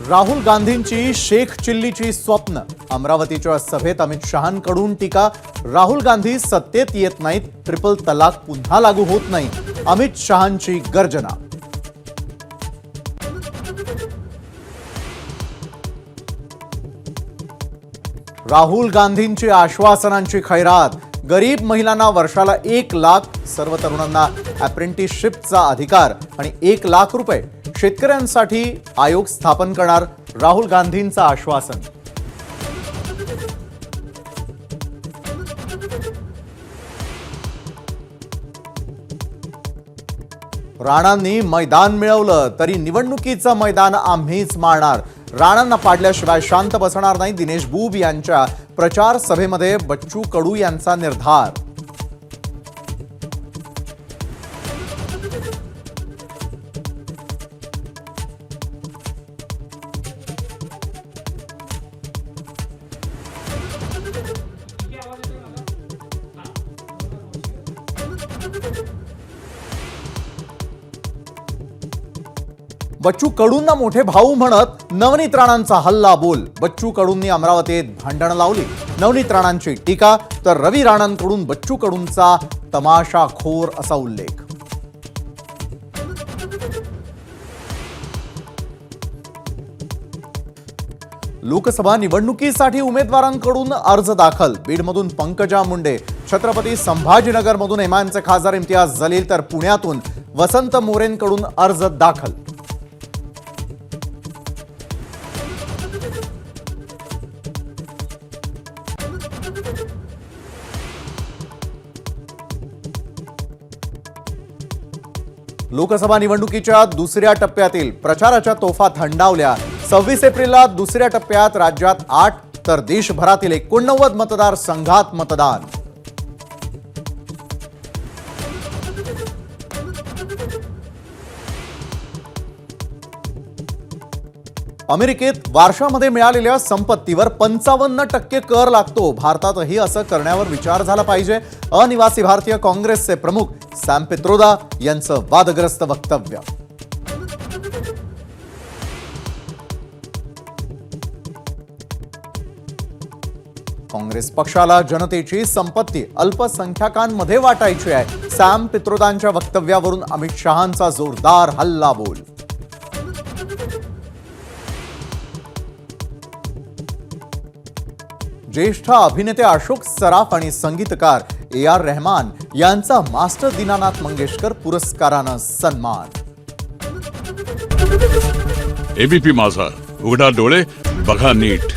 राहुल गांधींची शेख चिल्लीची स्वप्न। अमरावतीच्या सभेत अमित शहांकडून टीका। राहुल गांधी सत्तेत येत नाहीत, ट्रिपल तलाक पुन्हा लागू होत नाही, अमित शहांची गर्जना। राहुल गांधींची आश्वासनांची खैरात। गरीब महिलांना वर्षाला 1 लाख, सर्व तरुणांना अप्रेंटिसशिपचा अधिकार आणि 1 लाख रुपये। शेतकऱ्यांसाठी आयोग स्थापन करणार, राहुल गांधींचं आश्वासन। राणांनी मैदान मिळवलं तरी निवडणुकीचं मैदान आम्हीच मारणार, राणांना पाडल्याशिवाय शांत बसणार नाही, दिनेश बुब यांच्या प्रचार सभेमध्ये बच्चू कडू यांचा निर्धार। बच्चू कडूंना मोठे भाऊ म्हणत नवनीत राणांचा हल्ला बोल। बच्चू कडूंनी अमरावतीत भांडण लावली, नवनीत राणांची टीका, तर रवी राणांकडून बच्चू कडूंचा तमाशाखोर असा उल्लेख। लोकसभा निवडणुकीसाठी उमेदवारांकडून अर्ज दाखल। बीडमधून पंकजा मुंडे, छत्रपती संभाजीनगरमधून एमआयएमचे खासदार इम्तियाज जलील, तर पुण्यातून वसंत मोरेंकडून अर्ज दाखल। लोकसभा निवडणुकीच्या दुसऱ्या टप्प्यातील प्रचाराच्या तोफा थंडावल्या। 26 एप्रिलला दुसऱ्या टप्प्यात राज्यात 8 तर देशभरातील 89 मतदारसंघात मतदान। अमेरिकेत वारशामध्ये मिळालेल्या संपत्तीवर 55% कर लागतो। भारतातही असं करण्यावर विचार झाला पाहिजे। अनिवासी भारतीय काँग्रेसचे प्रमुख सॅम पित्रोदा यांचं वादग्रस्त वक्तव्य। काँग्रेस पक्षाला जनतेची संपत्ती अल्पसंख्याकांमध्ये वाटायची आहे। सॅम पित्रोदांच्या वक्तव्यावरून अमित शहांचा जोरदार हल्लाबोल। ज्येष्ठ अभिनेते अशोक सराफ आणि संगीतकार AR रहमान यांचा मास्टर दीनानाथ मंगेशकर पुरस्कारानं सन्मान। ABP माझा, उघडा डोळे बघा नीट।